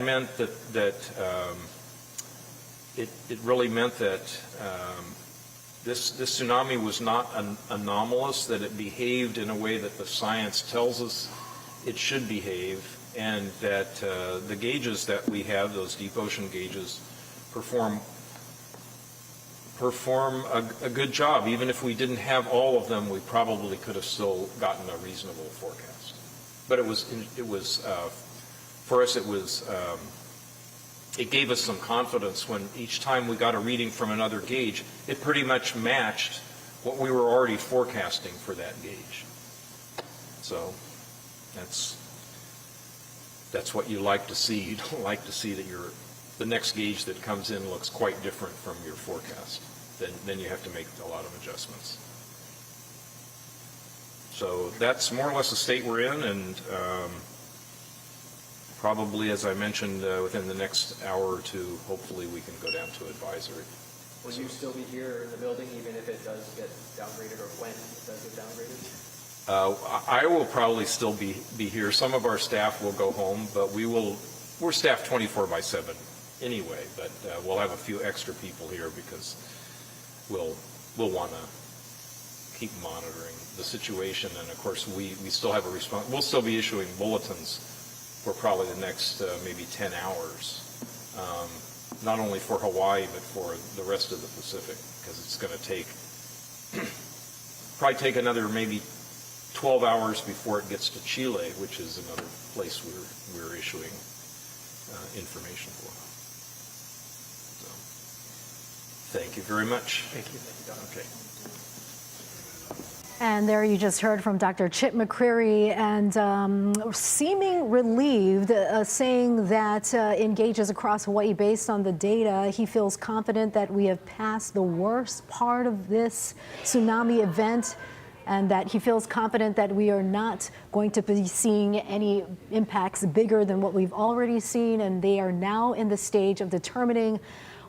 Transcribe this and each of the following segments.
meant that it really meant that this tsunami was not anomalous, that it behaved in a way that the science tells us it should behave, and that the gauges that we have, those deep ocean gauges, perform a good job. Even if we didn't have all of them, we probably could have still gotten a reasonable forecast. But it was for us, it gave us some confidence when each time we got a reading from another gauge, it pretty much matched what we were already forecasting for that gauge. So that's what you like to see. You don't like to see that the next gauge that comes in looks quite different from your forecast. Then you have to make a lot of adjustments. So that's more or less the state we're in, and probably, as I mentioned, within the next hour or two, hopefully we can go down to advisory. Will you still be here in the building even if it does get downgraded, or when it does get downgraded? I will probably still be here. Some of our staff will go home, but we're staffed 24/7 anyway, but we'll have a few extra people here because we'll want to keep monitoring the situation. And of course, we still have a response. We'll still be issuing bulletins for probably the next maybe 10 hours, not only for Hawaii, but for the rest of the Pacific, because it's going to probably take another maybe 12 hours before it gets to Chile, which is another place we're issuing information for. So, thank you very much. Thank you. Thank you, Don. Okay. And there you just heard from Dr. Chip McCreary, and seeming relieved, saying that in gauges across Hawaii, based on the data, he feels confident that we have passed the worst part of this tsunami event, and that he feels confident that we are not going to be seeing any impacts bigger than what we've already seen, and they are now in the stage of determining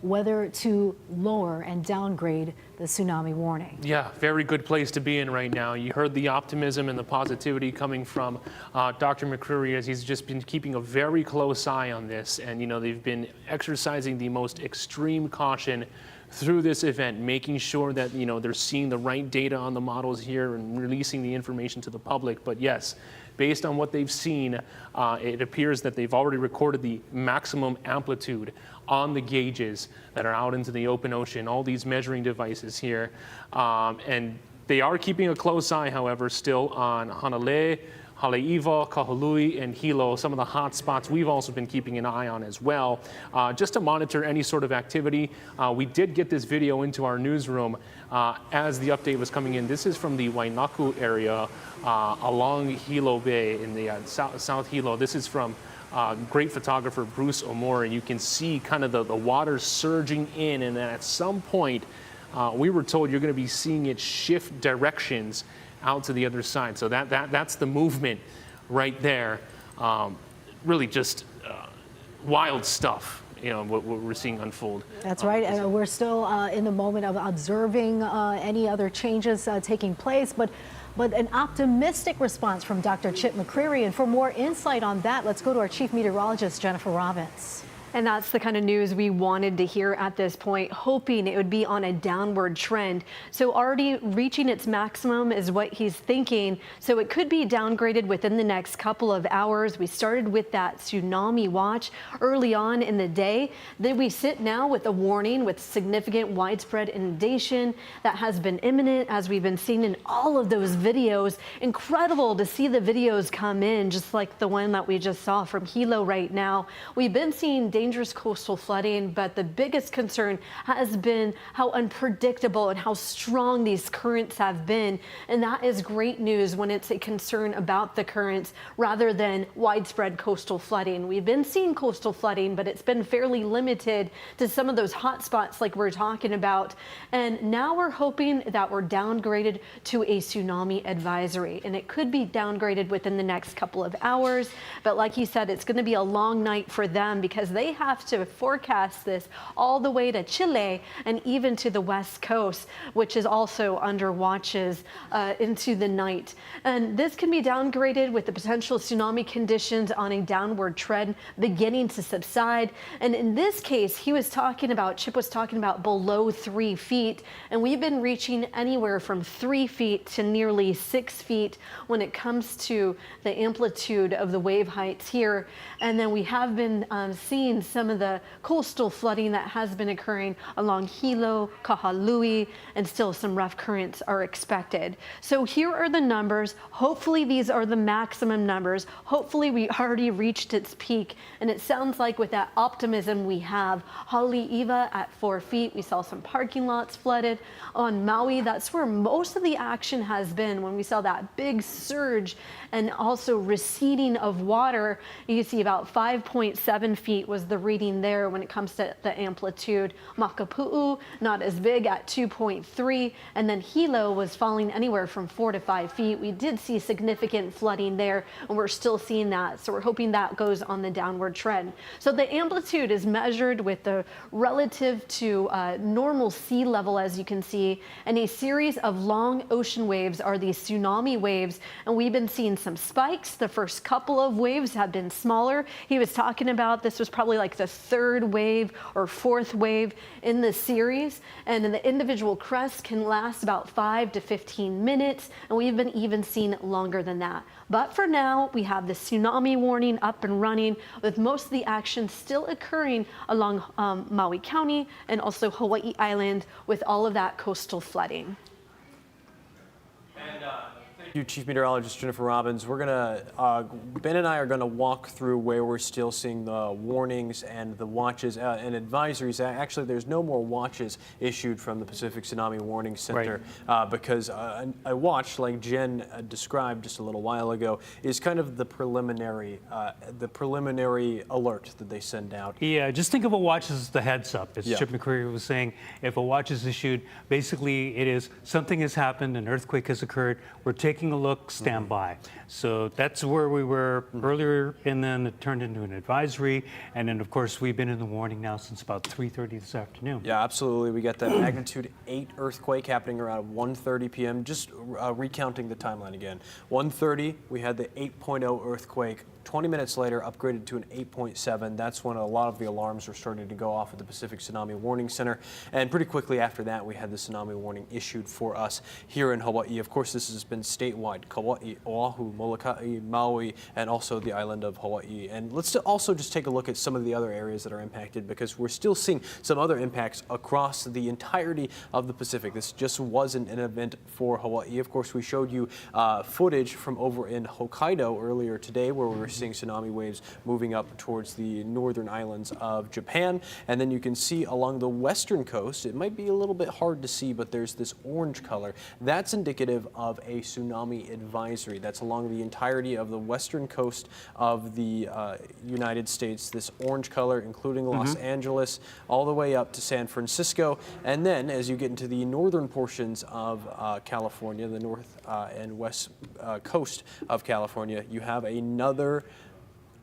whether to lower and downgrade the tsunami warning. Yeah, very good place to be in right now. You heard the optimism and the positivity coming from Dr. McCreary, as he's just been keeping a very close eye on this. And, you know, they've been exercising the most extreme caution through this event, making sure that, you know, they're seeing the right data on the models here and releasing the information to the public. But yes, based on what they've seen, it appears that they've already recorded the maximum amplitude on the gauges that are out into the open ocean, all these measuring devices here. And they are keeping a close eye, however, still on Hanalei, Haleiwa, Kahului, and Hilo, some of the hot spots we've also been keeping an eye on as well, just to monitor any sort of activity. We did get this video into our newsroom as the update was coming in. This is from the Wainaku area along Hilo Bay in the South Hilo. This is from great photographer Bruce Omori. You can see kind of the water surging in, and then at some point, we were told you're going to be seeing it shift directions out to the other side. So that's the movement right there. Really just wild stuff, you know, what we're seeing unfold. That's right. And we're still in the moment of observing any other changes taking place, but an optimistic response from Dr. Chip McCreary. And for more insight on that, let's go to our chief meteorologist, Jennifer Robbins. And that's the kind of news we wanted to hear at this point, hoping it would be on a downward trend. So already reaching its maximum is what he's thinking. So it could be downgraded within the next couple of hours. We started with that tsunami watch early on in the day. Then we sit now with a warning with significant widespread inundation that has been imminent, as we've been seeing in all of those videos. Incredible to see the videos come in, just like the one that we just saw from Hilo right now. We've been seeing dangerous coastal flooding, but the biggest concern has been how unpredictable and how strong these currents have been. And that is great news when it's a concern about the currents rather than widespread coastal flooding. We've been seeing coastal flooding, but it's been fairly limited to some of those hot spots like we're talking about. And now we're hoping that we're downgraded to a tsunami advisory, and it could be downgraded within the next couple of hours. But like he said, it's going to be a long night for them because they they have to forecast this all the way to Chile and even to the west coast, which is also under watches into the night. And this can be downgraded with the potential tsunami conditions on a downward trend beginning to subside. And in this case, Chip was talking about below 3 feet, and we've been reaching anywhere from 3 feet to nearly 6 feet when it comes to the amplitude of the wave heights here. And then we have been seeing some of the coastal flooding that has been occurring along Hilo, Kahalui, and still some rough currents are expected. So here are the numbers. Hopefully these are the maximum numbers. Hopefully we already reached its peak. And it sounds like with that optimism we have, Haleiwa at 4 feet, we saw some parking lots flooded. On Maui, that's where most of the action has been when we saw that big surge and also receding of water. You see about 5.7 feet was the reading there when it comes to the amplitude. Makapu'u, not as big at 2.3, and then Hilo was falling anywhere from 4 to 5 feet. We did see significant flooding there, and we're still seeing that. So we're hoping that goes on the downward trend. So the amplitude is measured with the relative to normal sea level, as you can see, and a series of long ocean waves are these tsunami waves, and we've been seeing some spikes. The first couple of waves have been smaller. He was talking about this was probably like the 3rd wave or 4th wave in the series, and then the individual crests can last about 5 to 15 minutes, and we've been even seeing longer than that. But for now, we have the tsunami warning up and running, with most of the action still occurring along Maui County and also Hawaii Island, with all of that coastal flooding. Thank you, Chief Meteorologist Jennifer Robbins. We're gonna, Ben and I are gonna walk through where we're still seeing the warnings and the watches and advisories. Actually, there's no more watches issued from the Pacific Tsunami Warning Center, because I watched, like Jen described just a little while ago, is kind of the preliminary alert that they send out. Yeah, just think of a watch as the heads up. As Yeah. Chip McCreary was saying, if a watch is issued, basically it is something has happened, an earthquake has occurred, we're taking a look, stand by. So that's where we were earlier, and then it turned into an advisory, and then of course we've been in the warning now since about 3:30 this afternoon. Yeah, absolutely. We got that magnitude 8 earthquake happening around 1:30 p.m. Just recounting the timeline again. 1:30, we had the 8.0 earthquake. 20 minutes later, upgraded to an 8.7. That's when a lot of the alarms were starting to go off at the Pacific Tsunami Warning Center. And pretty quickly after that, we had the tsunami warning issued for us here in Hawaii. Of course, this has been statewide. Kauai, Oahu, Molokai, Maui, and also the island of Hawaii. And let's also just take a look at some of the other areas that are impacted, because we're still seeing some other impacts across the entirety of the Pacific. This just wasn't an event for Hawaii. Of course, we showed you footage from over in Hokkaido earlier today, where we were seeing tsunami waves moving up towards the northern islands of Japan. And then you can see along the western coast, it might be a little bit hard to see, but there's this orange color. That's indicative of a tsunami advisory. That's along the entirety of the western coast of the United States. This orange color, including Los Angeles, all the way up to San Francisco. And then as you get into the northern portions of California, the north and west coast of California, you have another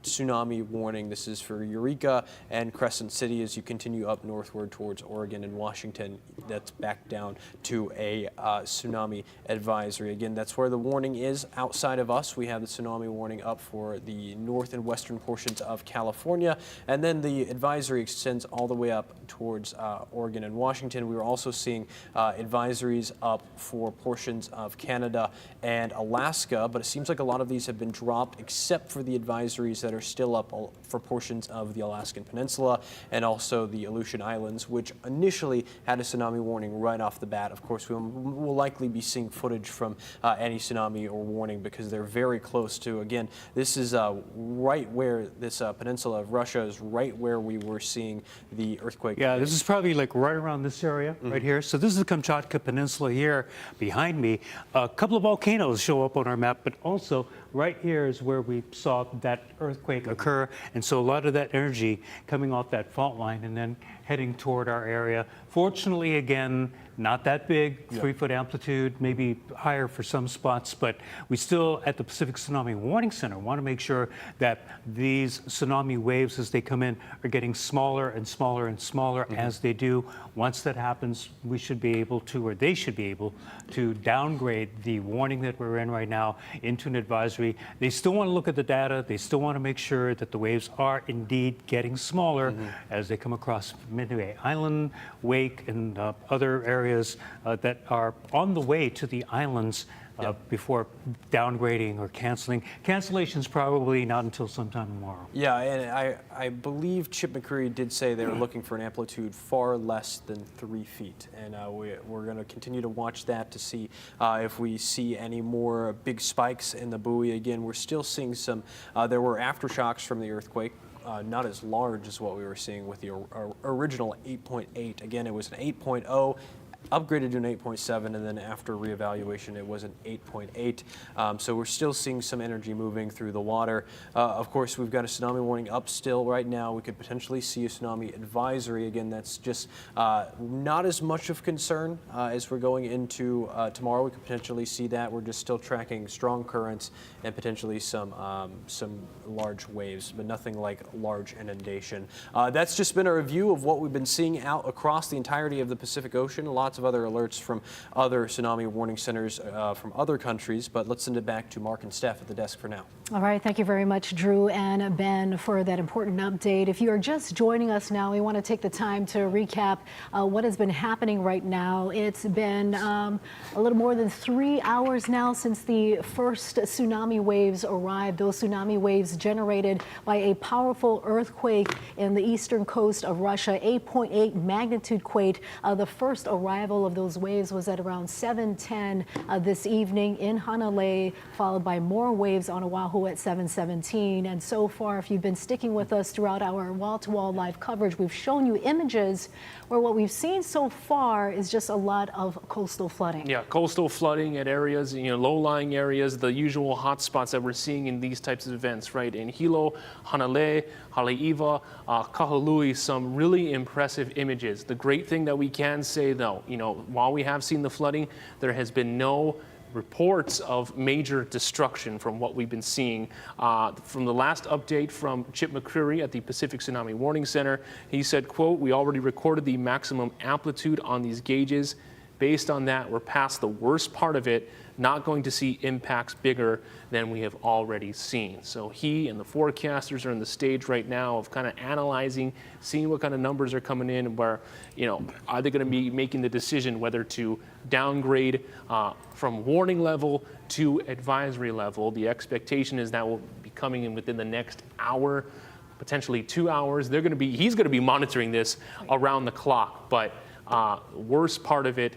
tsunami warning. This is for Eureka and Crescent City. As you continue up northward towards Oregon and Washington, that's back down to a tsunami advisory. Again, that's where the warning is. Outside of us, we have the tsunami warning up for the north and western portions of California, and then the advisory extends all the way up towards Oregon and Washington. We were also seeing advisories up for portions of Canada and Alaska, but it seems like a lot of these have been dropped except for the advisories that are still up for portions of the Alaskan Peninsula and also the Aleutian Islands, which initially had a tsunami warning right off the bat. Of course, we'll likely be seeing footage from any tsunami or warning, because they're very close to, again, this is right where this peninsula of Russia is, right where we were seeing the earthquake. Yeah, this is probably like right around this area right here. So this is the Kamchatka Peninsula here behind me. A couple of volcanoes show up on our map, but also right here is where we saw that earthquake occur. And so a lot of that energy coming off that fault line and then heading toward our area. Fortunately, again, not that big, 3-foot amplitude, maybe higher for some spots, but we still, at the Pacific Tsunami Warning Center, want to make sure that these tsunami waves, as they come in, are getting smaller and smaller and smaller as they do. Once that happens, we should be able to, or they should be able to downgrade the warning that we're in right now into an advisory. They still want to look at the data. They still want to make sure that the waves are indeed getting smaller as they come across Midway Island, Wake, and other areas that are on the way to the islands before downgrading or canceling. Cancellation's probably not until sometime tomorrow. Yeah, and I believe Chip McCreary did say they were looking for an amplitude far less than 3 feet. And we're going to continue to watch that to see if we see any more big spikes in the buoy. Again, we're still seeing some, there were aftershocks from the earthquake. Not as large as what we were seeing with the original 8.8. Again, it was an 8.0. Upgraded to an 8.7, and then after reevaluation, it was an 8.8. So we're still seeing some energy moving through the water. Of course, we've got a tsunami warning up still right now. We could potentially see a tsunami advisory. Again, that's just not as much of concern as we're going into tomorrow. We could potentially see that. We're just still tracking strong currents and potentially some large waves, but nothing like large inundation. That's just been a review of what we've been seeing out across the entirety of the Pacific Ocean. Lots of other alerts from other tsunami warning centers from other countries, but let's send it back to Mark and Steph at the desk for now. All right, thank you very much, Drew and Ben, for that important update. If you are just joining us now, we want to take the time to recap what has been happening right now. It's been a little more than 3 hours now since the first tsunami waves arrived. Those tsunami waves generated by a powerful earthquake in the eastern coast of Russia, 8.8 magnitude quake. The first arrival of those waves was at around 7:10 this evening in Hanalei, followed by more waves on Oahu at 7:17. And so far, if you've been sticking with us throughout our wall-to-wall live coverage, we've shown you images where what we've seen so far is just a lot of coastal flooding. Yeah, coastal flooding at areas, low-lying areas, the usual hot spots that we're seeing in these types of events, right? In Hilo, Hanalei, Haleiwa, Kahului, some really impressive images. The great thing that we can say, though, while we have seen the flooding, there has been no reports of major destruction from what we've been seeing. From the last update from Chip McCreary at the Pacific Tsunami Warning Center, he said, quote, "We already recorded the maximum amplitude on these gauges. Based on that, we're past the worst part of it, not going to see impacts bigger than we have already seen." So he and the forecasters are in the stage right now of kind of analyzing, seeing what kind of numbers are coming in, where, are they going to be making the decision whether to downgrade from warning level to advisory level. The expectation is that will be coming in within the next hour, potentially 2 hours. He's going to be monitoring this around the clock, but worst part of it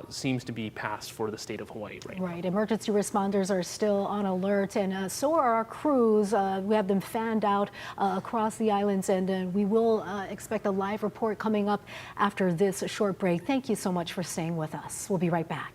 seems to be past for the state of Hawaii right now. Right. Emergency responders are still on alert, and so are our crews. We have them fanned out across the islands, and we will expect a live report coming up after this short break. Thank you so much for staying with us. We'll be right back.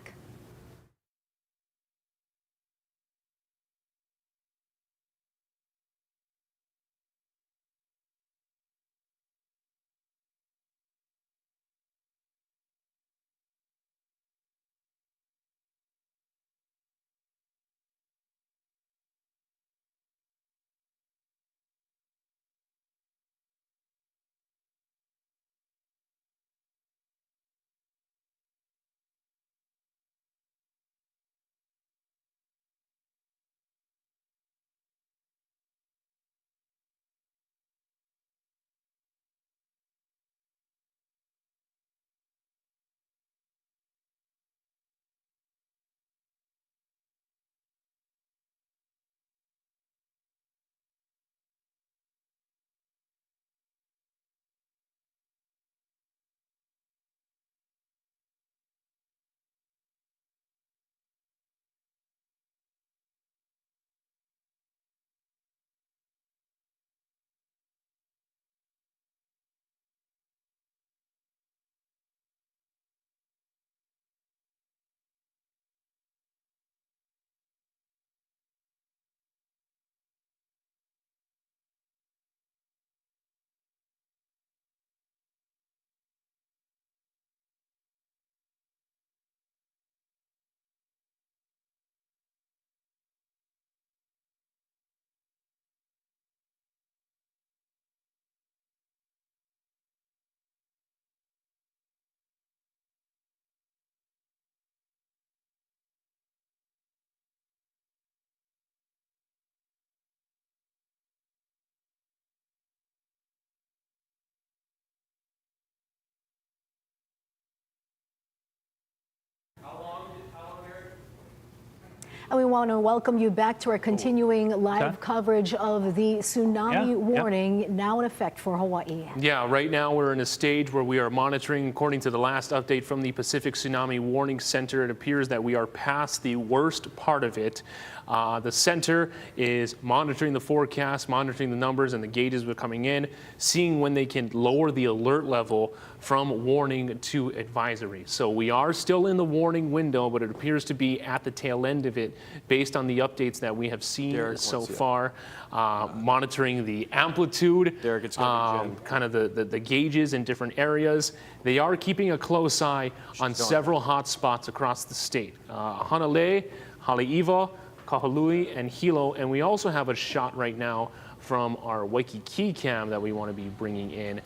And we want to welcome you back to our continuing live coverage of the tsunami warning now in effect for Hawaii. Yeah, right now we're in a stage where we are monitoring. According to the last update from the Pacific Tsunami Warning Center, it appears that we are past the worst part of it. The center is monitoring the forecast, monitoring the numbers and the gauges that are coming in, seeing when they can lower the alert level from warning to advisory. So we are still in the warning window, but it appears to be at the tail end of it based on the updates that we have seen so far. Monitoring the amplitude, kind of the gauges in different areas. They are keeping a close eye on several hot spots across the state. Hanalei, Haleiwa, Kahului, and Hilo, and we also have a shot right now from our Waikiki cam that we want to be bringing in.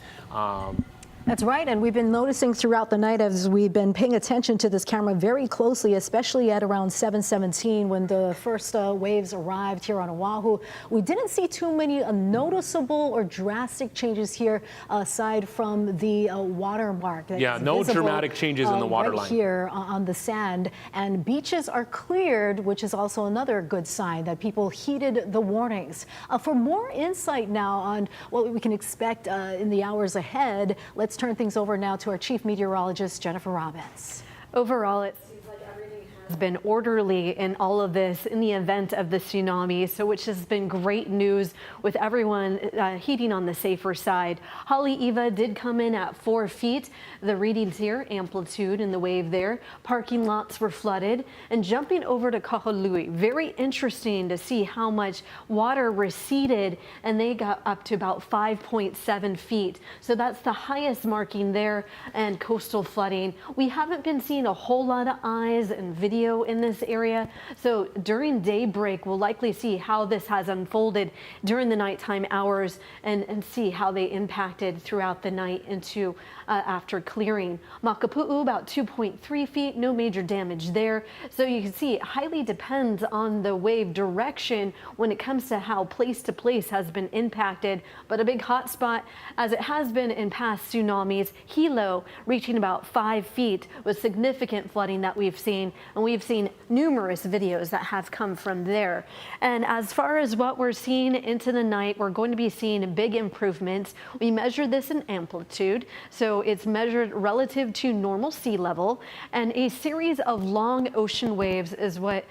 That's right, and we've been noticing throughout the night as we've been paying attention to this camera very closely, especially at around 7:17 when the first waves arrived here on Oahu. We didn't see too many noticeable or drastic changes here aside from the watermark. Yeah, no dramatic changes in the water line. Here on the sand, and beaches are cleared, which is also another good sign that people heeded the warnings. For more insight now on what we can expect in the hours ahead, let's turn things over now to our chief meteorologist, Jennifer Robbins. Overall, it seems like everything has been orderly in all of this in the event of the tsunami, so which has been great news with everyone heeding on the safer side. Haleiwa did come in at 4 feet. The readings here, amplitude in the wave there. Parking lots were flooded. And jumping over to Kahului, very interesting to see how much water receded, and they got up to about 5.7 feet. So that's the highest marking there, and coastal flooding. We haven't been seeing a whole lot of eyes and video in this area. So during daybreak, we'll likely see how this has unfolded during the nighttime hours and see how they impacted throughout the night into after clearing. Makapu'u about 2.3 feet, no major damage there. So you can see it highly depends on the wave direction when it comes to how place to place has been impacted. But a big hot spot, as it has been in past tsunamis, Hilo reaching about 5 feet with significant flooding that we've seen. And we've seen numerous videos that have come from there. And as far as what we're seeing into the night, we're going to be seeing big improvements. We measure this in amplitude. So it's measured relative to normal sea level, and a series of long ocean waves is what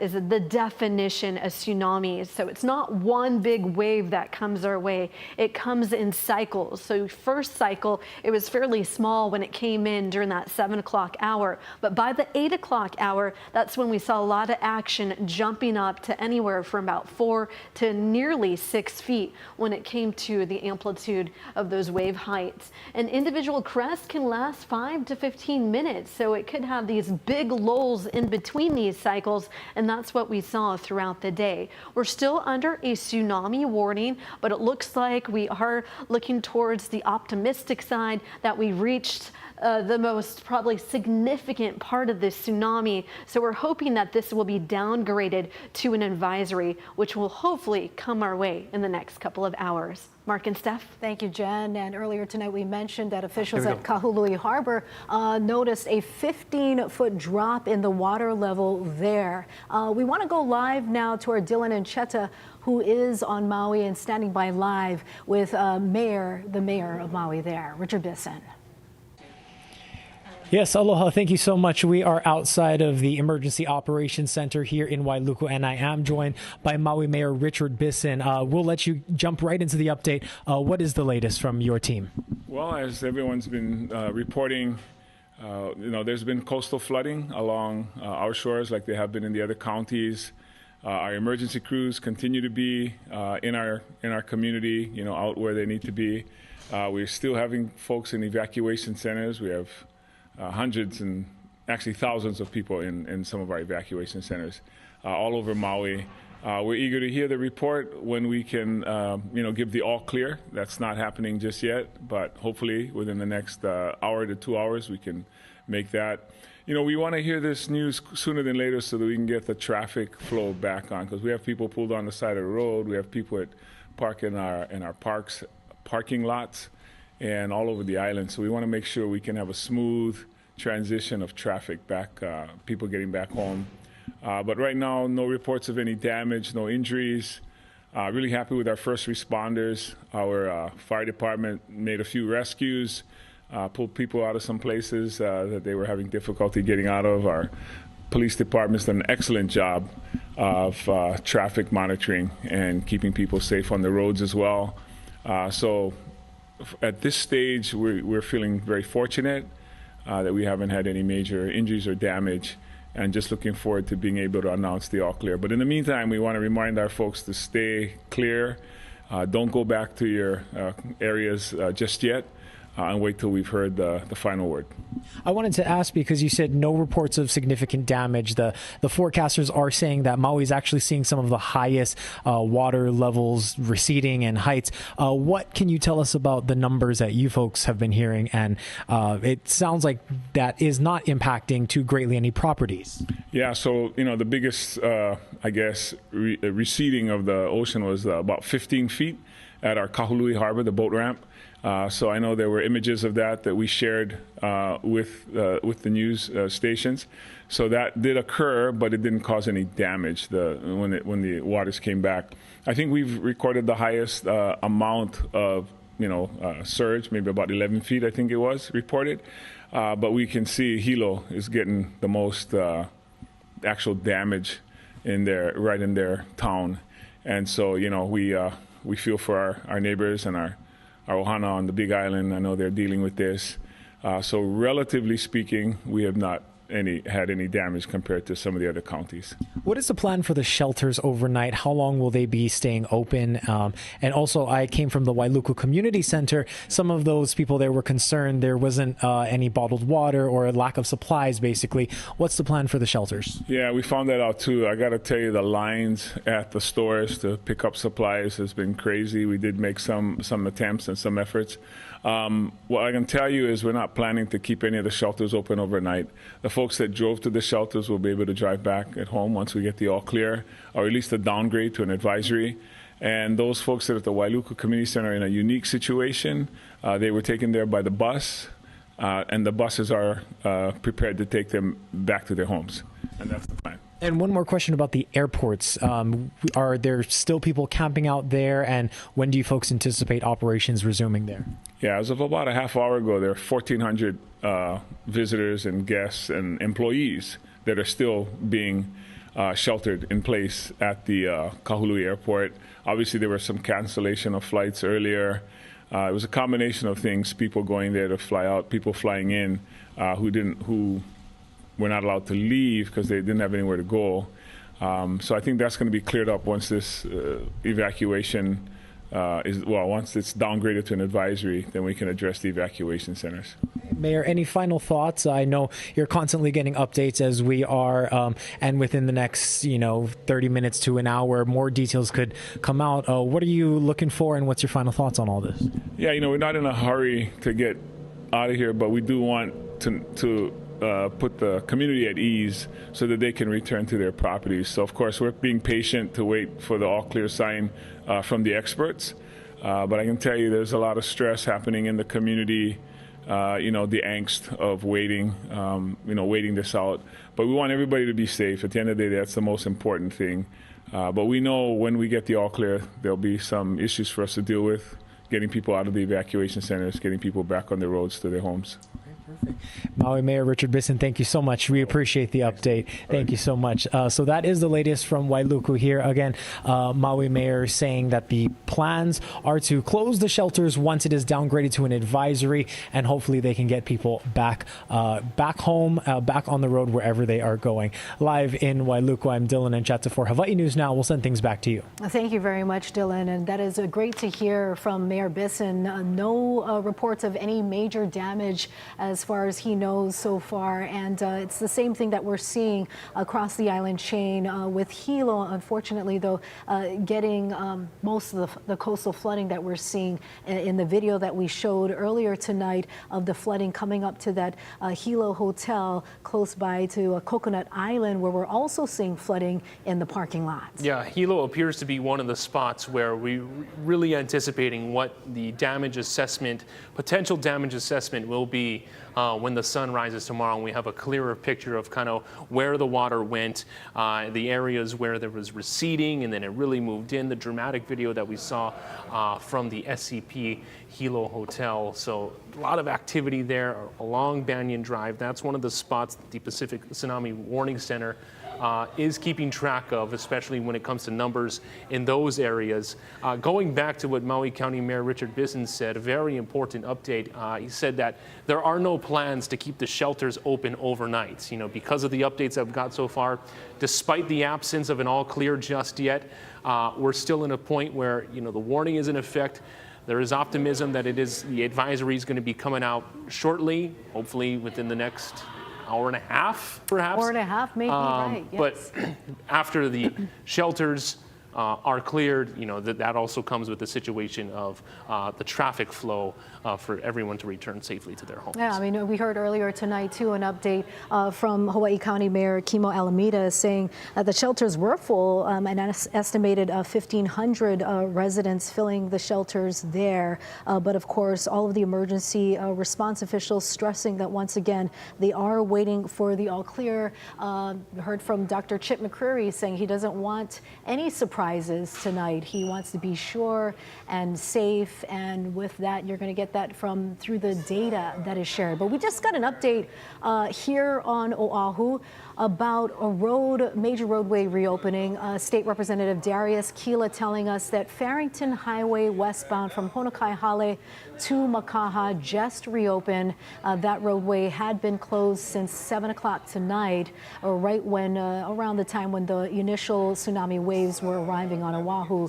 is the definition of tsunamis. So it's not one big wave that comes our way. It comes in cycles. So first cycle, it was fairly small when it came in during that 7 o'clock hour. But by the 8 o'clock hour, that's when we saw a lot of action jumping up to anywhere from about 4 to nearly 6 feet when it came to the amplitude of those wave heights. An individual crest can last 5 to 15 minutes. So it could have these big lulls in between these cycles. And that's what we saw throughout the day. We're still under a tsunami warning, but it looks like we are looking towards the optimistic side that we reached the most probably significant part of this tsunami. So we're hoping that this will be downgraded to an advisory, which will hopefully come our way in the next couple of hours. Mark and Steph. Thank you, Jen. And earlier tonight we mentioned that officials at Kahului Harbor noticed a 15-foot drop in the water level there. We want to go live now to our Dylan and Cheta, who is on Maui and standing by live with the mayor of Maui there, Richard Bisson. Yes, aloha. Thank you so much. We are outside of the Emergency Operations Center here in Wailuku, and I am joined by Maui Mayor Richard Bisson. We'll let you jump right into the update. What is the latest from your team? Well, as everyone's been reporting, there's been coastal flooding along our shores like they have been in the other counties. Our emergency crews continue to be in our community, out where they need to be. We're still having folks in evacuation centers. We have hundreds and actually thousands of people in some of our evacuation centers all over Maui. We're eager to hear the report when we can, give the all clear. That's not happening just yet, but hopefully within the next hour to 2 hours we can make that. We want to hear this news sooner than later so that we can get the traffic flow back on, because we have people pulled on the side of the road. We have people that park in our parking lots and all over the island. So we want to make sure we can have a smooth transition of traffic back, people getting back home. But right now, no reports of any damage, no injuries. Really happy with our first responders. Our fire department made a few rescues, pulled people out of some places that they were having difficulty getting out of. Our police department's done an excellent job of traffic monitoring and keeping people safe on the roads as well. So at this stage, we're feeling very fortunate that we haven't had any major injuries or damage, and just looking forward to being able to announce the all clear. But in the meantime, we want to remind our folks to stay clear. Don't go back to your areas just yet, and wait till we've heard the final word. I wanted to ask, because you said no reports of significant damage. The forecasters are saying that Maui is actually seeing some of the highest water levels receding and heights. What can you tell us about the numbers that you folks have been hearing? And it sounds like that is not impacting too greatly any properties. Yeah, so the biggest, I guess, receding of the ocean was about 15 feet at our Kahului Harbor, the boat ramp. So I know there were images of that we shared with the news stations. So that did occur, but it didn't cause any damage when the waters came back. I think we've recorded the highest amount of surge, maybe about 11 feet, I think it was reported. But we can see Hilo is getting the most actual damage right in their town. And so we feel for our neighbors and our ohana on the Big Island. I know they're dealing with this. So relatively speaking, we have not had any damage compared to some of the other counties. What is the plan for the shelters overnight? How long will they be staying open? And also, I came from the Wailuku Community Center. Some of those people there were concerned there wasn't any bottled water or a lack of supplies, basically. What's the plan for the shelters? Yeah, we found that out too. I got to tell you, the lines at the stores to pick up supplies has been crazy. We did make some attempts and some efforts. What I can tell you is we're not planning to keep any of the shelters open overnight. The folks that drove to the shelters will be able to drive back at home once we get the all clear, or at least a downgrade to an advisory. And those folks that are at the Wailuku Community Center are in a unique situation. They were taken there by the bus, and the buses are prepared to take them back to their homes. And that's the plan. And one more question about the airports. Are there still people camping out there, and when do you folks anticipate operations resuming there? Yeah, as of about a half hour ago, there are 1,400 visitors and guests and employees that are still being sheltered in place at the Kahului Airport. Obviously, there were some cancellation of flights earlier. It was a combination of things: people going there to fly out, people flying in who were not allowed to leave because they didn't have anywhere to go. So I think that's going to be cleared up once this evacuation once it's downgraded to an advisory, then we can address the evacuation centers. Mayor, any final thoughts? I know you're constantly getting updates as we are, and within the next 30 minutes to an hour, more details could come out. What are you looking for, and what's your final thoughts on all this? Yeah, we're not in a hurry to get out of here, but we do want to put the community at ease so that they can return to their properties. So, of course, we're being patient to wait for the all-clear sign from the experts. But I can tell you there's a lot of stress happening in the community, the angst of waiting this out. But we want everybody to be safe. At the end of the day, that's the most important thing. But we know when we get the all-clear, there'll be some issues for us to deal with, getting people out of the evacuation centers, getting people back on the roads to their homes. Perfect. Maui Mayor Richard Bisson, thank you so much. We appreciate the update. Thank you so much. So that is the latest from Wailuku here. Again, Maui Mayor saying that the plans are to close the shelters once it is downgraded to an advisory, and hopefully they can get people back home, back on the road wherever they are going. Live in Wailuku, I'm Dylan Anchata for Hawaii News Now. We'll send things back to you. Thank you very much, Dylan. And that is great to hear from Mayor Bisson. No reports of any major damage as far as he knows so far, and it's the same thing that we're seeing across the island chain with Hilo, unfortunately, though, getting most of the coastal flooding that we're seeing in the video that we showed earlier tonight of the flooding coming up to that Hilo hotel close by to Coconut Island, where we're also seeing flooding in the parking lots. Yeah, Hilo appears to be one of the spots where we're really anticipating what the damage assessment, potential damage assessment will be when the sun rises tomorrow and we have a clearer picture of kind of where the water went, the areas where there was receding and then it really moved in, the dramatic video that we saw from the SCP Hilo Hotel. So a lot of activity there along Banyan Drive. That's one of the spots that the Pacific Tsunami Warning Center is keeping track of, especially when it comes to numbers in those areas. Going back to what Maui County Mayor Richard Bisson said, a very important update. He said that there are no plans to keep the shelters open overnight. You know, because of the updates that we've got so far, despite the absence of an all clear just yet, we're still in a point where, you know, the warning is in effect. There is optimism that the advisory is going to be coming out shortly, hopefully within the next hour and a half, perhaps. Hour and a half, maybe, right, yes. But after the shelters are cleared, you know, that also comes with the situation of the traffic flow for everyone to return safely to their homes. Yeah, I mean, we heard earlier tonight, too, an update from Hawaii County Mayor Kimo Alameda saying the shelters were full, and an estimated 1,500 residents filling the shelters there. But of course, all of the emergency response officials stressing that once again, they are waiting for the all clear. Heard from Dr. Chip McCreary saying he doesn't want any surprises tonight. He wants to be sure and safe, and with that, you're going to get that through the data that is shared. But we just got an update here on Oahu about a major roadway reopening. State Representative Darius Keela telling us that Farrington Highway westbound from Honokaihale to Makaha just reopened. That roadway had been closed since 7 o'clock tonight, right when around the time when the initial tsunami waves were arriving on Oahu.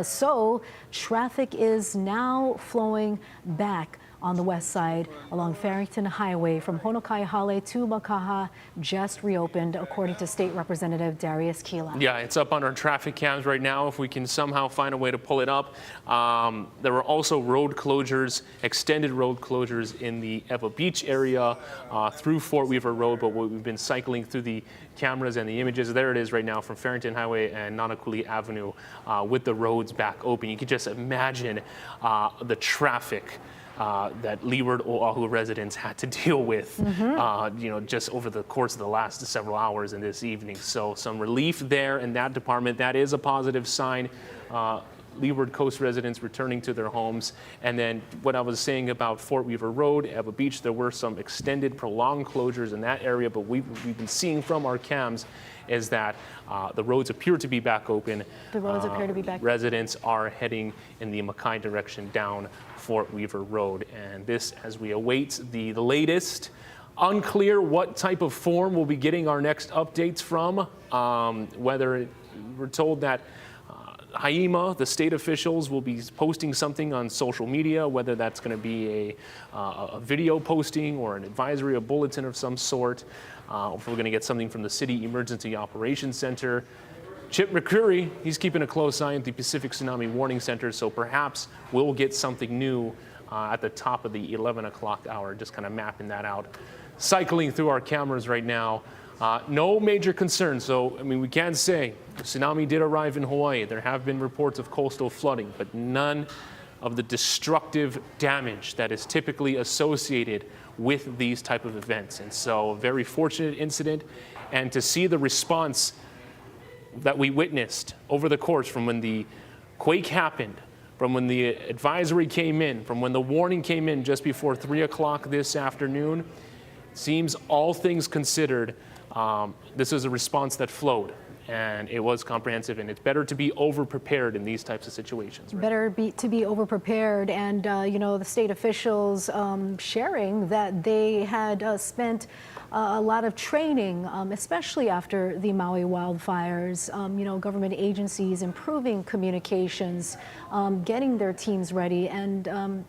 So traffic is now flowing back on the west side along Farrington Highway from Honokaihale to Makaha just reopened, according to State Representative Darius Keela. Yeah, it's up on our traffic cams right now if we can somehow find a way to pull it up. There were also road closures, extended road closures in the Ewa Beach area through Fort Weaver Road, but we've been cycling through the cameras and the images. There it is right now from Farrington Highway and Nanakuli Avenue with the roads back open. You can just imagine the traffic that Leeward Oahu residents had to deal with, you know, just over the course of the last several hours and this evening. So some relief there in that department. That is a positive sign. Leeward Coast residents returning to their homes. And then what I was saying about Fort Weaver Road, Ewa Beach, there were some extended, prolonged closures in that area, but we've been seeing from our cams is that the roads appear to be back open. The roads appear to be back. Residents are heading in the Makai direction down Fort Weaver Road. And this, as we await the latest, unclear what type of form we'll be getting our next updates from, whether we're told that Haima, the state officials, will be posting something on social media, whether that's going to be a video posting or an advisory, a bulletin of some sort. If we're going to get something from the City Emergency Operations Center. Chip McCreary, he's keeping a close eye at the Pacific Tsunami Warning Center, so perhaps we'll get something new at the top of the 11 o'clock hour, just kind of mapping that out. Cycling through our cameras right now. No major concerns. So, I mean, we can say the tsunami did arrive in Hawaii. There have been reports of coastal flooding, but none of the destructive damage that is typically associated with these type of events. And so, a very fortunate incident. And to see the response that we witnessed over the course from when the quake happened, from when the advisory came in, from when the warning came in just before 3 o'clock this afternoon, seems all things considered, this is a response that flowed, and it was comprehensive, and it's better to be over-prepared in these types of situations. Right? Better to be over-prepared, and you know, the state officials sharing that they had spent a lot of training, especially after the Maui wildfires, you know, government agencies improving communications, getting their teams ready. And,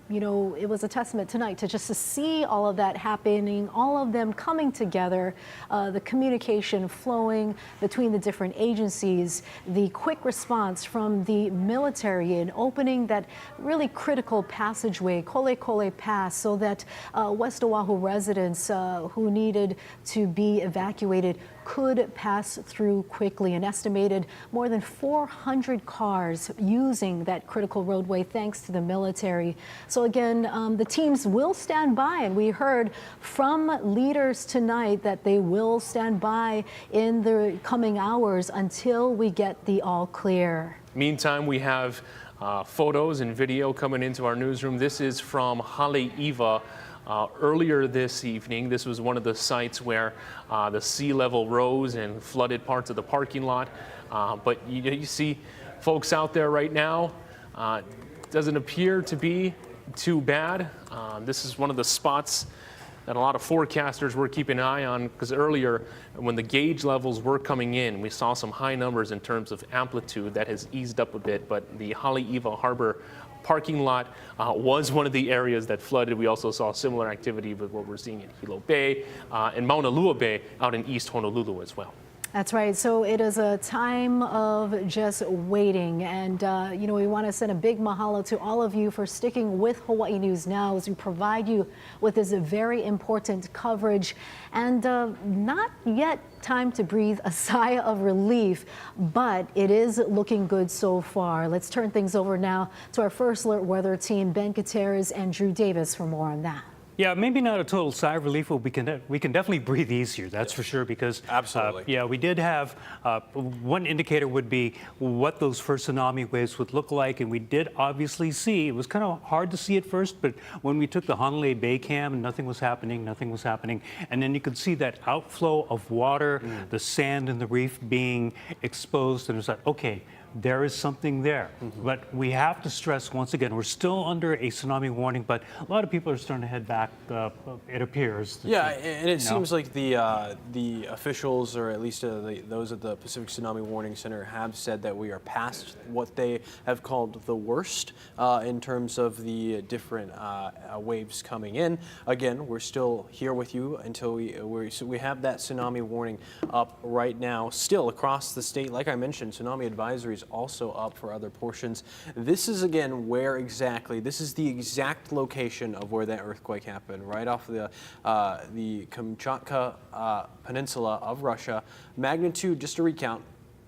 you know, it was a testament tonight to just to see all of that happening, all of them coming together, the communication flowing between the different agencies, the quick response from the military in opening that really critical passageway, Kole Kole Pass, so that West Oahu residents who needed needed to be evacuated could pass through quickly. An estimated more than 400 cars using that critical roadway thanks to the military. So again, the teams will stand by, and we heard from leaders tonight that they will stand by in the coming hours until we get the all clear. Meantime, we have photos and video coming into our newsroom. This is from Haleiwa. Earlier this evening, this was one of the sites where the sea level rose and flooded parts of the parking lot. But you see folks out there right now. Doesn't appear to be too bad. This is one of the spots that a lot of forecasters were keeping an eye on, because earlier when the gauge levels were coming in, we saw some high numbers in terms of amplitude. That has eased up a bit, but the Haleiwa Harbor parking lot was one of the areas that flooded. We also saw similar activity with what we're seeing in Hilo Bay and Mauna Lua Bay out in East Honolulu as well. That's right. So it is a time of just waiting. And, we want to send a big mahalo to all of you for sticking with Hawaii News Now as we provide you with this very important coverage. And not yet time to breathe a sigh of relief, but it is looking good so far. Let's turn things over now to our first alert weather team, Ben Gutierrez and Drew Davis, for more on that. Yeah, maybe not a total sigh of relief, but we can definitely breathe easier, that's for sure, because Absolutely. we did have one indicator would be what those first tsunami waves would look like, and we did obviously see, it was kind of hard to see at first, but when we took the Honolulu Bay cam, nothing was happening, and then you could see that outflow of water, the sand and the reef being exposed, and it was like, okay, there is something there. But we have to stress once again, we're still under a tsunami warning, but a lot of people are starting to head back, it appears. Yeah, and it seems like the officials, or at least those at the Pacific Tsunami Warning Center, have said that we are past what they have called the worst in terms of the different waves coming in. Again, we're still here with you until we have that tsunami warning up right now. Still across the state, like I mentioned, tsunami advisories also up for other portions. This is again where exactly, this is the exact location of where that earthquake happened, right off the Kamchatka Peninsula of Russia. Magnitude, just to recount,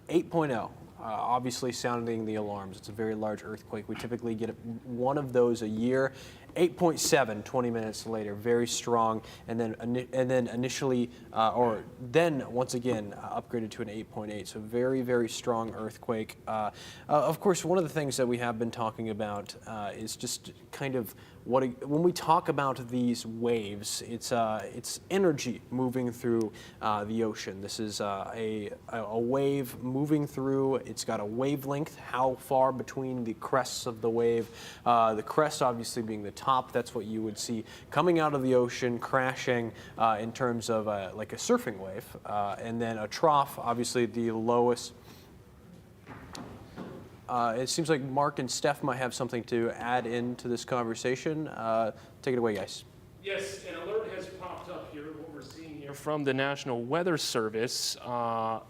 8.0. Obviously sounding the alarms. It's a very large earthquake. We typically get one of those a year. 8.7 20 minutes later, very strong, and then initially, or then once again upgraded to an 8.8. So very, very strong earthquake. Of course, one of the things that we have been talking about is just kind of when we talk about these waves, it's energy moving through the ocean. This is a wave moving through. It's got a wavelength, how far between the crests of the wave. The crest obviously being the top. That's what you would see coming out of the ocean, crashing in terms of like a surfing wave. And then a trough, obviously the lowest. It seems like Mark and Steph might have something to add into this conversation. Take it away, guys. Yes, an alert has popped up here. What we're seeing here from the National Weather Service, a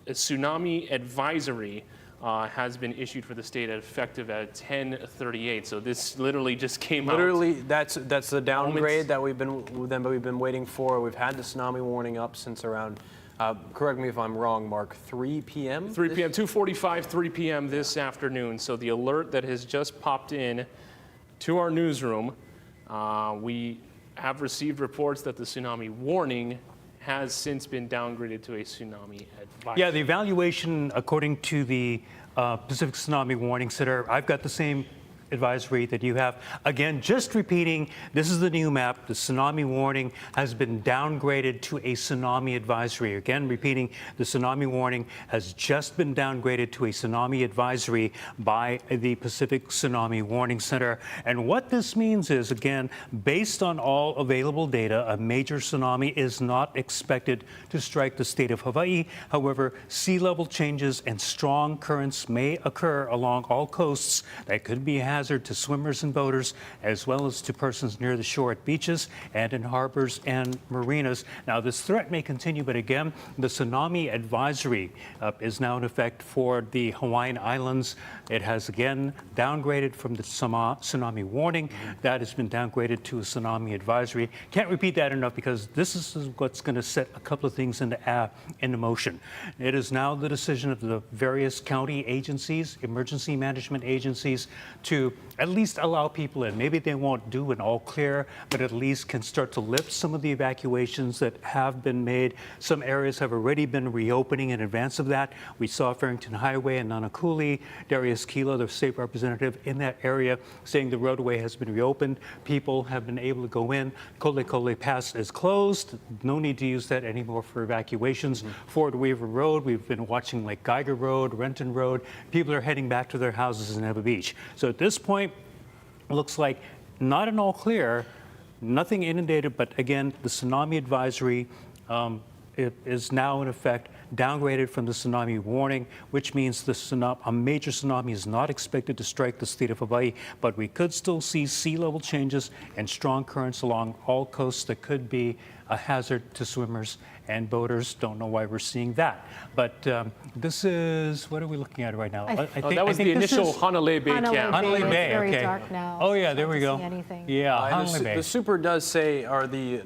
tsunami advisory has been issued for the state effective at 10:38. So this literally just came out. Literally, that's the downgrade that we've been waiting for. We've had the tsunami warning up since around. Correct me if I'm wrong, Mark, 3 p.m.? 3 p.m., 2:45, 3 p.m. this afternoon. So the alert that has just popped in to our newsroom, we have received reports that the tsunami warning has since been downgraded to a tsunami advisory. Yeah, the evaluation, according to the Pacific Tsunami Warning Center, I've got the same advisory that you have. Again, just repeating, this is the new map. The tsunami warning has been downgraded to a tsunami advisory. Again, repeating, the tsunami warning has just been downgraded to a tsunami advisory by the Pacific Tsunami Warning Center. And what this means is, again, based on all available data, a major tsunami is not expected to strike the state of Hawaii. However, sea level changes and strong currents may occur along all coasts that could be hazard to swimmers and boaters, as well as to persons near the shore at beaches and in harbors and marinas. Now, this threat may continue, but again, the tsunami advisory is now in effect for the Hawaiian Islands. It has again downgraded from the tsunami warning. That has been downgraded to a tsunami advisory. Can't repeat that enough because this is what's going to set a couple of things into motion. It is now the decision of the various county agencies, emergency management agencies, to at least allow people in. Maybe they won't do an all clear, but at least can start to lift some of the evacuations that have been made. Some areas have already been reopening in advance of that. We saw Farrington Highway and Nanakuli, Darius Kilo, the state representative in that area, saying the roadway has been reopened. People have been able to go in. Kole Pass is closed. No need to use that anymore for evacuations. Fort Weaver Road, we've been watching Lake Geiger Road, Renton Road. People are heading back to their houses in Ewa Beach. So at this point, looks like not an all clear, nothing inundated, but again, the tsunami advisory it is now in effect downgraded from the tsunami warning, which means a major tsunami is not expected to strike the state of Hawaii, but we could still see sea level changes and strong currents along all coasts that could be a hazard to swimmers and boaters. Don't know why we're seeing that. But this is, what are we looking at right now? That was the initial Hanalei Bay camp. Hanalei It's Bay, very okay. dark now. Oh yeah, It's there hard we to go. see anything. Yeah, Hanalei Bay. The super does say, or the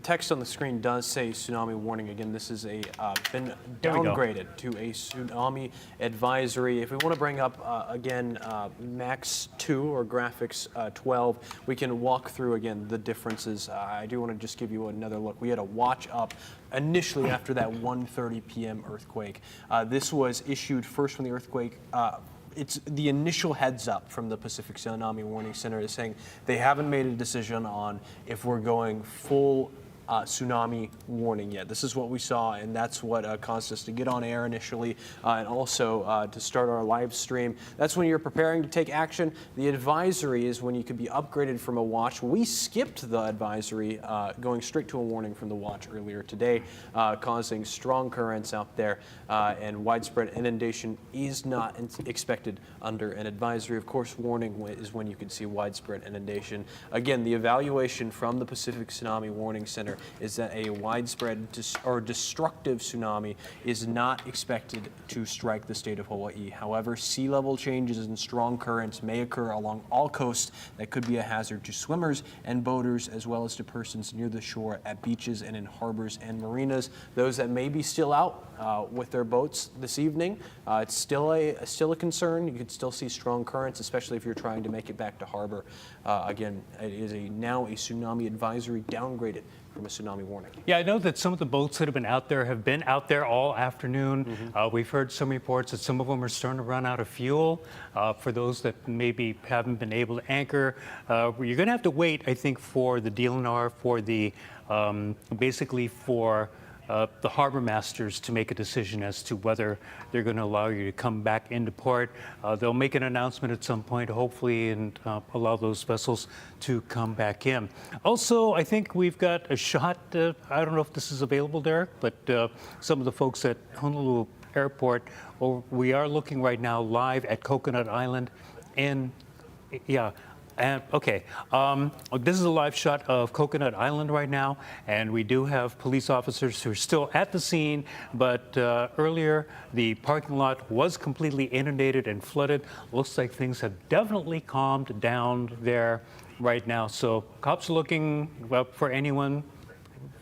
text on the screen does say tsunami warning. Again, this is been downgraded to a tsunami advisory. If we want to bring up again Max 2 or graphics 12, we can walk through again the differences. I do want to just give you another look. We had a watch up initially after that 1:30 p.m. earthquake. This was issued first from the earthquake. It's the initial heads up from the Pacific Tsunami Warning Center is saying they haven't made a decision on if we're going full tsunami warning yet. This is what we saw, and that's what caused us to get on air initially, and also to start our live stream. That's when you're preparing to take action. The advisory is when you could be upgraded from a watch. We skipped the advisory, going straight to a warning from the watch earlier today, causing strong currents out there, and widespread inundation is not expected under an advisory. Of course, warning is when you can see widespread inundation. Again, the evaluation from the Pacific Tsunami Warning Center is that a widespread or destructive tsunami is not expected to strike the state of Hawaii. However, sea level changes and strong currents may occur along all coasts that could be a hazard to swimmers and boaters, as well as to persons near the shore at beaches and in harbors and marinas. Those that may be still out with their boats this evening, it's still a concern. You could still see strong currents, especially if you're trying to make it back to harbor. Again, it is now a tsunami advisory, downgraded from a tsunami warning. Yeah, I know that some of the boats that have been out there all afternoon. We've heard some reports that some of them are starting to run out of fuel. For those that maybe haven't been able to anchor, you're going to have to wait, I think, for the DLNR, for the basically for the harbor masters to make a decision as to whether they're going to allow you to come back into port. They'll make an announcement at some point, hopefully, and allow those vessels to come back in. Also, I think we've got a shot. I don't know if this is available, Derek, but some of the folks at Honolulu Airport, we are looking right now live at Coconut Island. And yeah. And okay, this is a live shot of Coconut Island right now, and we do have police officers who are still at the scene, but earlier the parking lot was completely inundated and flooded. Looks like things have definitely calmed down there right now. So cops are looking for anyone.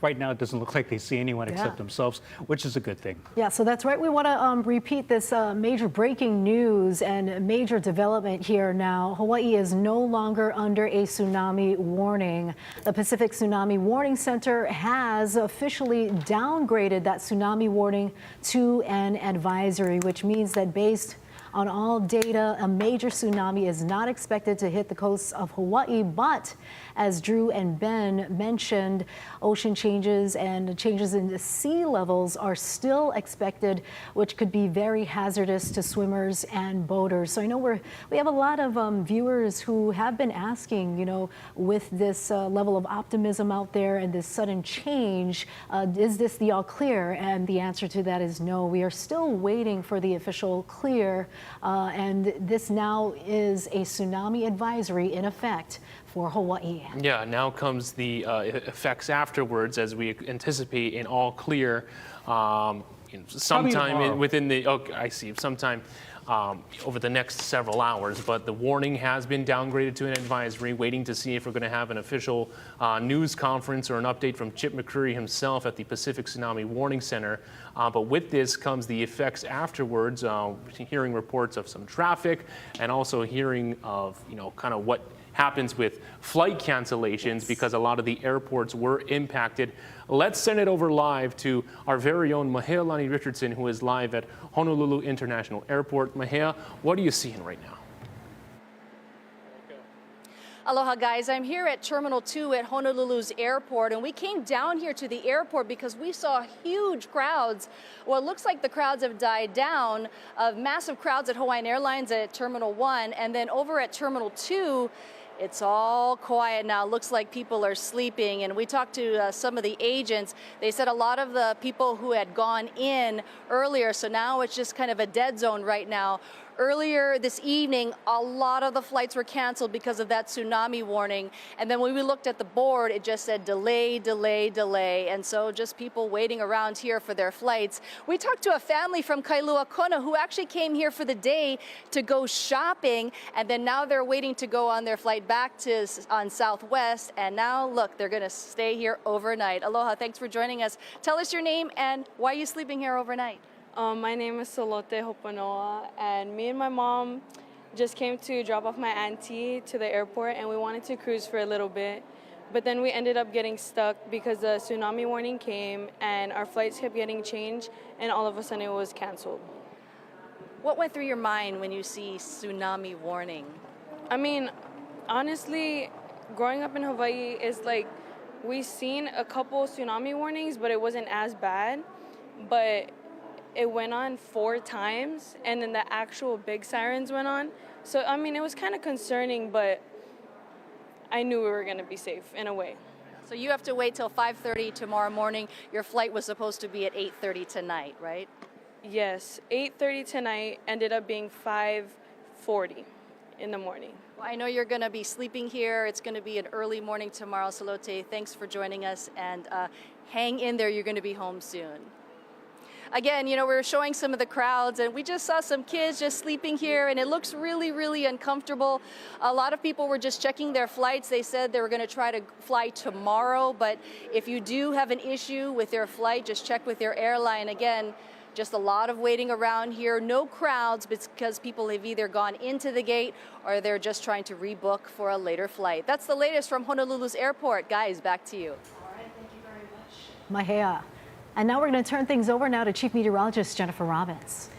Right now, it doesn't look like they see anyone except themselves, which is a good thing. Yeah, so that's right. We want to repeat this major breaking news and major development here now. Hawaii is no longer under a tsunami warning. The Pacific Tsunami Warning Center has officially downgraded that tsunami warning to an advisory, which means that based on all data, a major tsunami is not expected to hit the coasts of Hawaii, but as Drew and Ben mentioned, ocean changes and changes in the sea levels are still expected, which could be very hazardous to swimmers and boaters. So I know we have a lot of viewers who have been asking, you know, with this level of optimism out there and this sudden change, is this the all clear? And the answer to that is no. We are still waiting for the official clear and this now is a tsunami advisory in effect for Hawaii. Yeah, now comes the effects afterwards as we anticipate an all clear sometime within the, I see, sometime over the next several hours, but the warning has been downgraded to an advisory, waiting to see if we're going to have an official news conference or an update from Chip McCreary himself at the Pacific Tsunami Warning Center. But with this comes the effects afterwards, hearing reports of some traffic and also hearing of, kind of what happens with flight cancellations because a lot of the airports were impacted. Let's send it over live to our very own Mahealani Richardson, who is live at Honolulu International Airport. Mahea, what are you seeing right now? Aloha, guys. I'm here at Terminal 2 at Honolulu's airport, and we came down here to the airport because we saw huge crowds. Well, it looks like the crowds have died down, massive crowds at Hawaiian Airlines at Terminal 1, and then over at Terminal 2, it's all quiet now. Looks like people are sleeping. And we talked to some of the agents. They said a lot of the people who had gone in earlier, so now it's just kind of a dead zone right now. Earlier this evening, a lot of the flights were canceled because of that tsunami warning. And then when we looked at the board, it just said delay, delay, delay. And so just people waiting around here for their flights. We talked to a family from Kailua Kona who actually came here for the day to go shopping. And then now they're waiting to go on their flight back to on Southwest. And now, look, they're going to stay here overnight. Aloha, thanks for joining us. Tell us your name and why are you sleeping here overnight? My name is Salote Hopanoa, and me and my mom just came to drop off my auntie to the airport, and we wanted to cruise for a little bit. But then we ended up getting stuck because the tsunami warning came, and our flights kept getting changed, and all of a sudden it was canceled. What went through your mind when you see tsunami warning? I mean, honestly, growing up in Hawaii is like, we've seen a couple tsunami warnings, but it wasn't as bad. But it went on 4 times, and then the actual big sirens went on. So, I mean, it was kind of concerning, but I knew we were going to be safe in a way. So you have to wait till 5:30 tomorrow morning. Your flight was supposed to be at 8:30 tonight, right? Yes, 8:30 tonight ended up being 5:40 in the morning. Well, I know you're going to be sleeping here. It's going to be an early morning tomorrow. Salote, thanks for joining us, and hang in there. You're going to be home soon. Again, we were showing some of the crowds, and we just saw some kids just sleeping here, and it looks really, really uncomfortable. A lot of people were just checking their flights. They said they were going to try to fly tomorrow, but if you do have an issue with your flight, just check with your airline. Again, just a lot of waiting around here. No crowds because people have either gone into the gate or they're just trying to rebook for a later flight. That's the latest from Honolulu's airport. Guys, back to you. All right, thank you very much, Mahea. And now we're going to turn things over now to Chief Meteorologist Jennifer Robbins.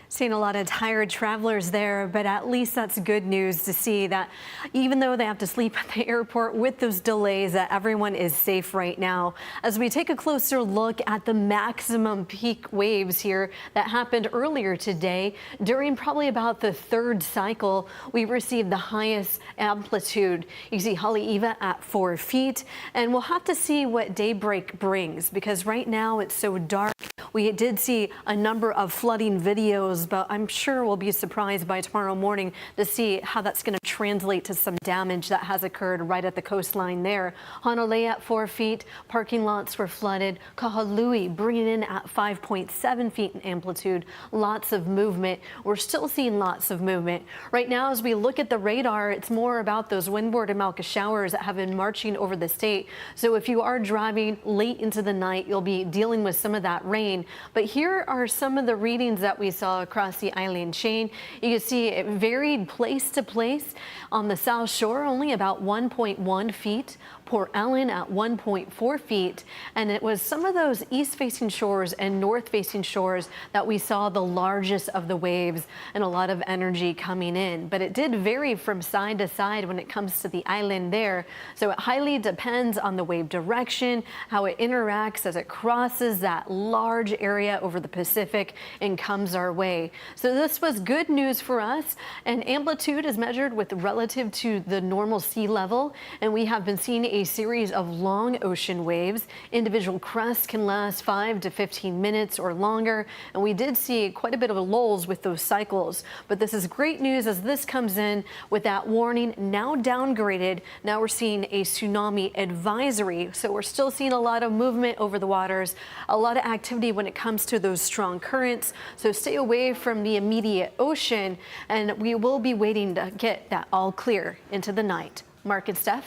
Seeing a lot of tired travelers there, but at least that's good news to see that even though they have to sleep at the airport with those delays, that everyone is safe right now. As we take a closer look at the maximum peak waves here that happened earlier today, during probably about the 3rd cycle, we received the highest amplitude. You see Haleiwa at 4 feet, and we'll have to see what daybreak brings because right now it's so dark. We did see a number of flooding videos, but I'm sure we'll be surprised by tomorrow morning to see how that's going to translate to some damage that has occurred right at the coastline there. Honolulu at 4 feet, parking lots were flooded. Kahului bringing in at 5.7 feet in amplitude. Lots of movement. We're still seeing lots of movement. Right now, as we look at the radar, it's more about those windward and Malka showers that have been marching over the state. So if you are driving late into the night, you'll be dealing with some of that rain. But here are some of the readings that we saw across the island chain. You can see it varied place to place. On the South Shore, only about 1.1 feet. Port Ellen at 1.4 feet. And it was some of those east-facing shores and north-facing shores that we saw the largest of the waves and a lot of energy coming in. But it did vary from side to side when it comes to the island there. So it highly depends on the wave direction, how it interacts as it crosses that large area over the Pacific and comes our way. So this was good news for us. And amplitude is measured with relative to the normal sea level. And we have been seeing a series of long ocean waves. Individual crests can last 5 to 15 minutes or longer, and we did see quite a bit of lulls with those cycles. But this is great news as this comes in with that warning now downgraded. Now we're seeing a tsunami advisory, so we're still seeing a lot of movement over the waters, a lot of activity when it comes to those strong currents. So stay away from the immediate ocean, and we will be waiting to get that all clear into the night. Mark and Steph.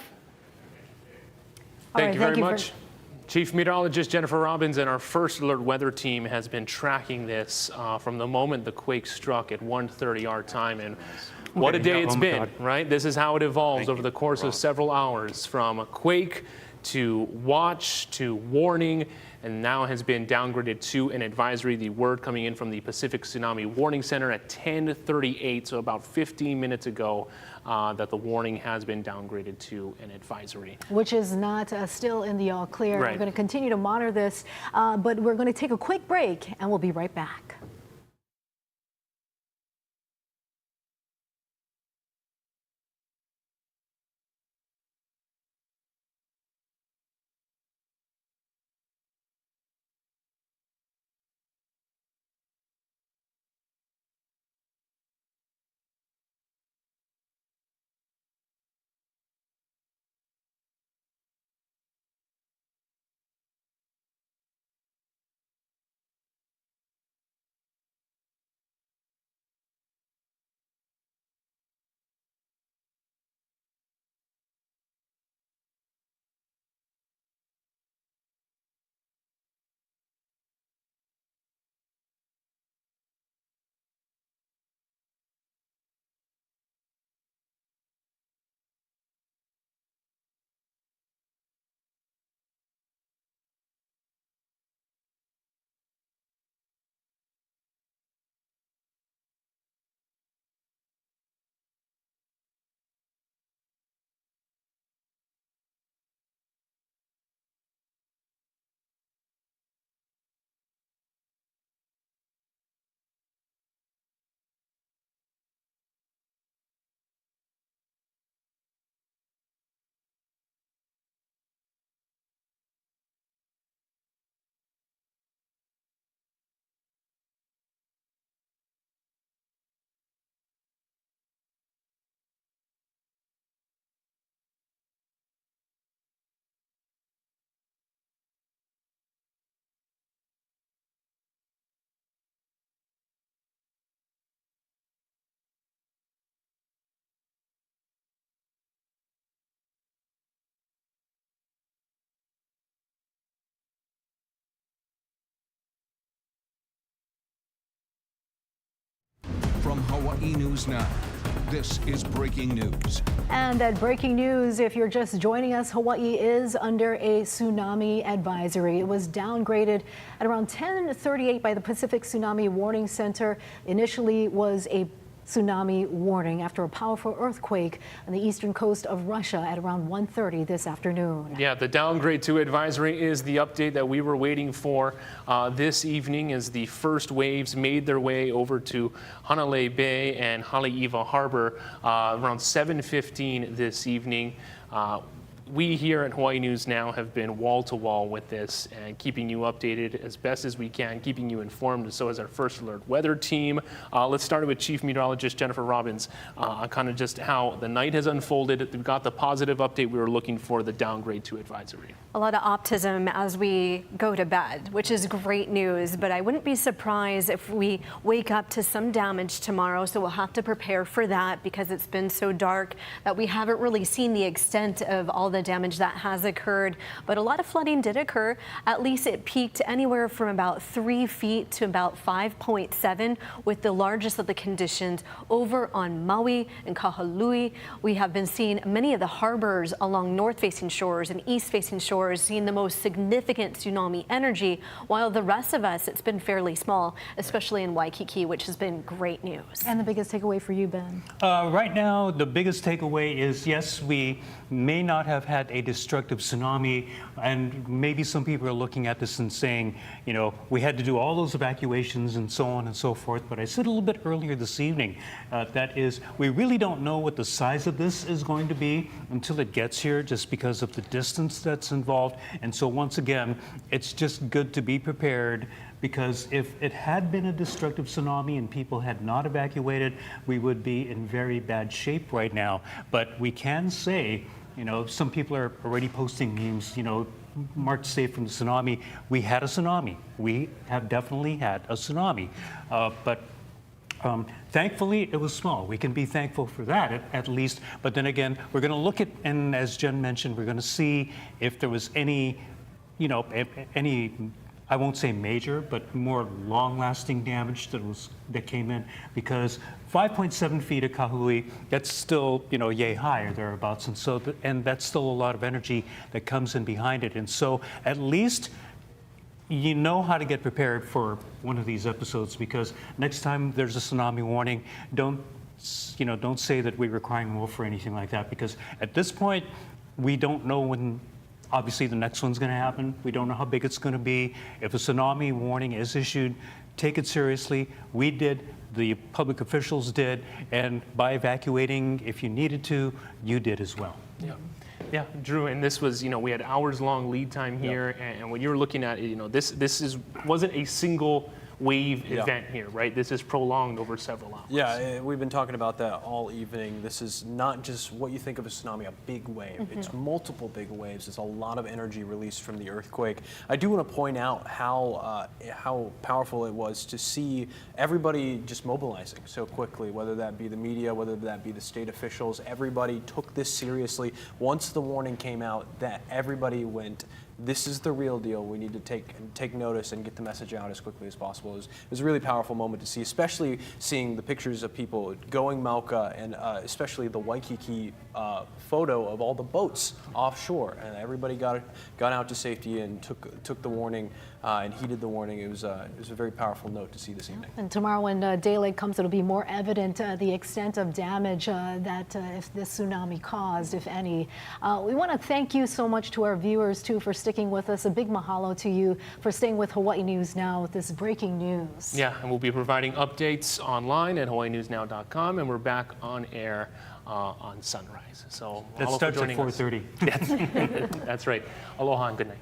Thank you very much. Chief Meteorologist Jennifer Robbins and our First Alert weather team has been tracking this from the moment the quake struck at 1:30 our time. And what a day it's been, right? This is how it evolves over the course of several hours, from a quake to watch to warning, and now has been downgraded to an advisory. The word coming in from the Pacific Tsunami Warning Center at 10:38, so about 15 minutes ago, that the warning has been downgraded to an advisory. Which is not still in the all clear. Right. We're going to continue to monitor this, but we're going to take a quick break, and we'll be right back. From Hawaii News Now, this is breaking news. And that breaking news, if you're just joining us, Hawaii is under a tsunami advisory. It was downgraded at around 10:38 by the Pacific Tsunami Warning Center. Initially was a tsunami warning after a powerful earthquake on the eastern coast of Russia at around 1:30 this afternoon. Yeah, the downgrade to advisory is the update that we were waiting for this evening as the first waves made their way over to Hanalei Bay and Haleiwa Harbor around 7:15 this evening. We here at Hawaii News Now have been wall to wall with this and keeping you updated as best as we can, keeping you informed, and so has our First Alert weather team. Let's start with Chief Meteorologist Jennifer Robbins on kind of just how the night has unfolded. We've got the positive update we were looking for, the downgrade to advisory. A lot of optimism as we go to bed, which is great news, but I wouldn't be surprised if we wake up to some damage tomorrow, so we'll have to prepare for that because it's been so dark that we haven't really seen the extent of all the damage that has occurred. But a lot of flooding did occur. At least it peaked anywhere from about 3 feet to about 5.7, with the largest of the conditions over on Maui and Kahului. We have been seeing many of the harbors along north-facing shores and east-facing shores seeing the most significant tsunami energy, while the rest of us, it's been fairly small, especially in Waikiki, which has been great news. And the biggest takeaway for you, Ben? Right now, the biggest takeaway is, yes, we may not have had a destructive tsunami, and maybe some people are looking at this and saying, you know, we had to do all those evacuations and so on and so forth. But I said a little bit earlier this evening, that is, we really don't know what the size of this is going to be until it gets here, just because of the distance that's involved. And so once again, it's just good to be prepared, because if it had been a destructive tsunami and people had not evacuated, we would be in very bad shape right now. But we can say, you know, some people are already posting memes, you know, March safe from the tsunami. We had a tsunami. We have definitely had a tsunami. But thankfully, it was small. We can be thankful for that, at least. But then again, we're going to look at, and as Jen mentioned, we're going to see if there was any, you know, any, I won't say major, but more long-lasting damage that came in, because 5.7 feet of Kahului, that's still, you know, yay high or thereabouts, and so and that's still a lot of energy that comes in behind it, and so at least you know how to get prepared for one of these episodes, because next time there's a tsunami warning, don't say that we're crying wolf or anything like that, because at this point we don't know when. Obviously, the next one's going to happen. We don't know how big it's going to be. If a tsunami warning is issued, take it seriously. We did, the public officials did, and by evacuating, if you needed to, you did as well. Yeah. Yeah, Drew, and this was, you know, we had hours-long lead time here, and when you were looking at it, you know, this wasn't a single wave event here, right? This is prolonged over several hours. Yeah, we've been talking about that all evening. This is not just what you think of a tsunami, a big wave. It's multiple big waves. There's a lot of energy released from the earthquake. I do want to point out how powerful it was to see everybody just mobilizing so quickly, whether that be the media, whether that be the state officials. Everybody took this seriously. Once the warning came out, that everybody went, this is the real deal. We need to take notice and get the message out as quickly as possible. It was a really powerful moment to see, especially seeing the pictures of people going Mauka, and especially the Waikiki photo of all the boats offshore, and everybody got out to safety and took the warning and heeded the warning. It was a very powerful note to see this evening. And tomorrow when daylight comes, it'll be more evident the extent of damage that if this tsunami caused, if any. We want to thank you so much to our viewers too for sticking with us. A big mahalo to you for staying with Hawaii News Now with this breaking news. Yeah, and we'll be providing updates online at hawaiinewsnow.com, and we're back on air on Sunrise. So that starts at 4:30. That's right. Aloha and good night.